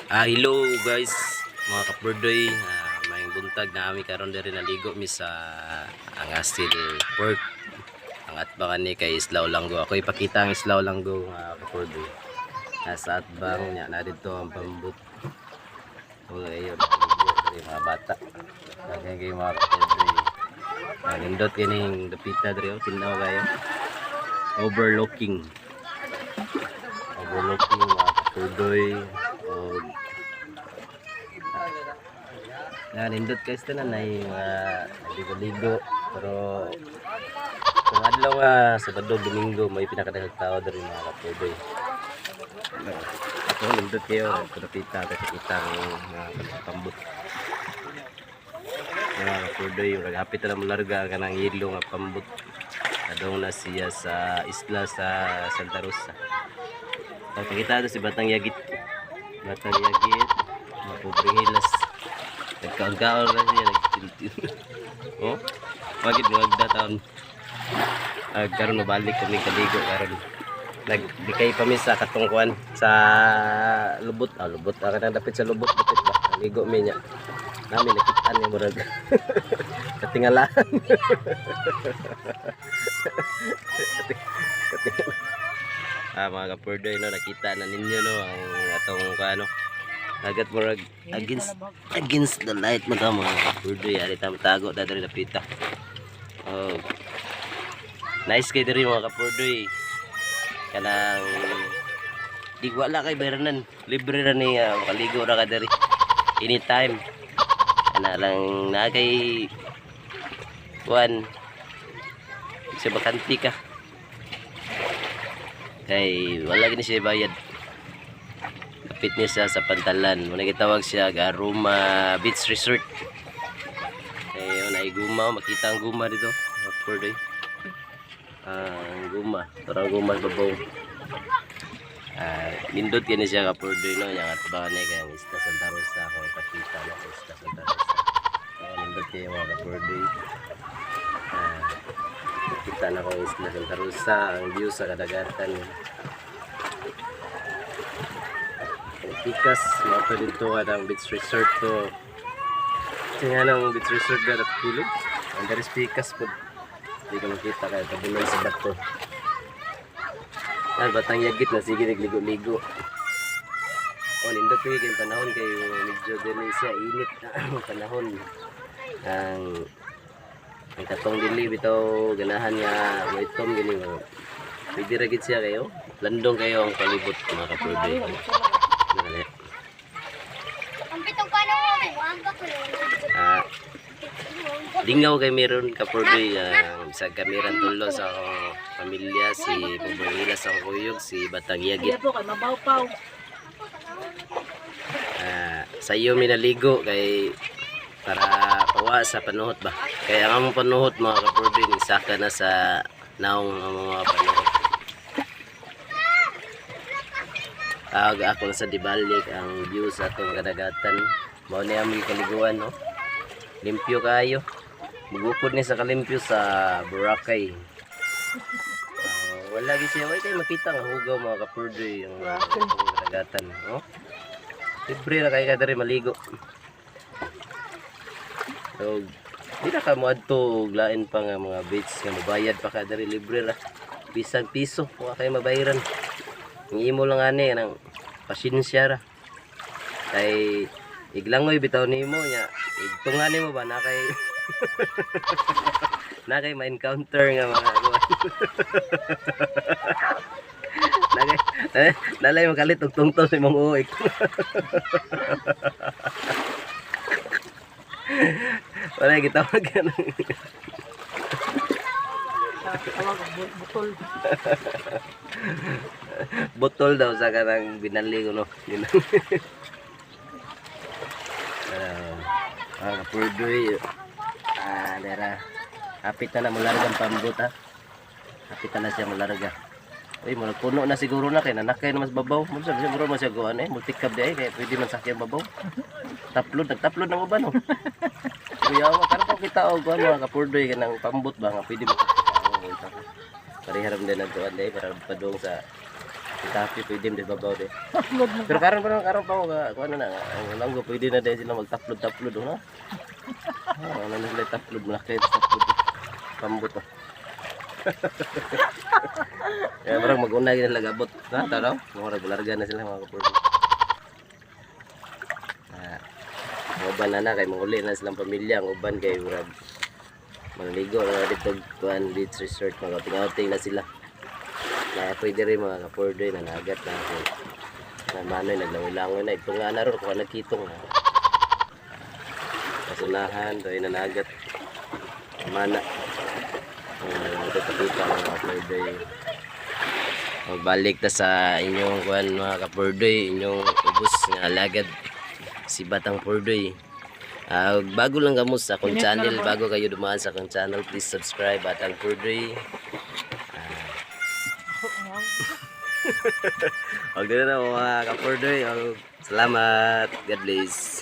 Hello guys, mga kapurdoy. May buntag na kami karon diri naligo mi sa ang asil pork. Ang atbang ni kay Islaw Langgo. Ako ipakita ang Islaw Langgo mga kapurdoy. Nasa atbang niya na dito ang pambut. Wala ayon diri mga bata. Kaya kay mga kapurdoy. Nindot kining dapita diri tinaw kayo. Overlooking mga kapurdoy. Nindot guys tanan ay ligo-ligo pero kung adlaw nga Sabado, Domingo may pinakadaghang tao diri mga kapurdoy. Ako nindot kayo kapita kita ang pambut. Mga kapurdoy hapit na malarga kanang yelo nga pambut. Adong na siya sa isla sa Santa Rosa. Kita ito si Batang Yagit. Batang Yagit, mga pobreng hilas. Nagkaon-kaon na siya, nagtiltil. Oh, magid mo agdataon. Karon mabalik kami kaligo karon. Nagbikay pa mi sa katungkuan sa lubot. Lubot ka na dapit sa lubot dapit ba. Ligo mi nya. Nami nakitaan ni murag. Katingalan. Mga kapurdoy no, nakita na ninyo no ang atong ano agad murag against the light mga kapurdoy ari tago dadari napita. Oh, nice kay diri mga kapurdoy kanang di wala kay bayranan, libre ra ni makaligo ra ka diri anytime ana lang na kay kuan sa bakanti ka kay wala gini siya bayad. Kapit niya siya sa Pantalan. Muna gitawag siya Aroma Beach Resort. Kay na guma, makita ang guma dito. Kapurdoy. Ang guma, parang guma babaw. Nindot gini siya kapurdoy no, yang atbangan niya kay Isla Santa Rosa ako ipakita na sa Isla Santa Rosa. Nindot kayo mga kapurdoy. Kita na ko Isla Santa Rosa, ang view sa kadagatan. Pikas, mga dito ang beach resort to. Tingnan ang beach resort na natulog. Ang dari pikas po. Hindi ka makita kaya tabunan sa bato. Batang Yagit na sige nagligo-ligo. Nindot ko yung panahon kayo medyo din siya init na panahon. Ang katong dili bitaw ganahan nga waitom gini mo. Pwede ra gid siya kayo. Landong kayo ang palibot mga kapurdoy. Ang pitong panahon, wangga ko. Dingaw kay meron kapurdoy sa kamiran tulo sa akong pamilya si Bubangila sa kuyog si Batang Yagit. Sa iyo minaligo kay para pawa sa panuhot ba. Kaya ang panuhot mga kapurdoy saka na sa naong mga panuhot. Ako sa dibalik ang view sa atong kadagatan. Mao ni among kaliguan no. Limpyo kayo. Mugukod ni sa kalimpyo sa Boracay. Wala gi siya kay makita nga hugaw mga kapurdoy ang kadagatan, no. Libre ra kay kadiri maligo. So, di na ka mo adto lain pa nga mga beach nga mabayad pa ka diri libre ra. Bisag piso wa kay mabayaran. Ang imo lang ani nang pasensya ra. Kay iglangoy bitaw nimo nya. Igtungan nimo ba na kay na kay ma-encounter nga mga nalay makalit og tungtong sa imong uik. Wala gitawag ka ng botol daw sa kanang binali ko no. Kapurdoy dera hapit na malargang pambut ha. Hapit na siya malarga. Uy, puno na siguro na kay nanakay na mas babaw. Mo siguro mo siya goan multicab di ay kay pwede man sakyan babaw. Nagtaplod na mo ba no? Kuya wa karon kita og mga kapurdoy kanang pambut ba nga pwede mo. Pariharam din ang tuwan day para padung sa Tapi pwede din babaw din. Upload mo. Pero karon pa ko ano na, ang langgo pwede na din sila mag-upload no. Ano na nila upload malaki sa upload. Pambot to. Ya parang mag-una gid nila gabot. Na tanaw, mga regularga na sila mga kapurdo. Uban na kay manguli na silang pamilya, ang uban kay murag manligo na dito kuan beach resort, mga tingating na sila. Na pwede rin mga kapurdo na nagat na ako. Na manoy naglangoy-langoy na ito nga na ron kung nagkitong na. Kasunahan, doon na nagat. Mana. Ito pakita mga kapurdo. Magbalik ta sa inyong kuan mga kapurdo, inyong ubos nga alagad. Si Batang Purdoy. Bago lang kamo sa akong channel, bago kayo dumaan sa akong channel, please subscribe Batang Purdoy. Huwag din na mga kapurdoy. Salamat. God bless.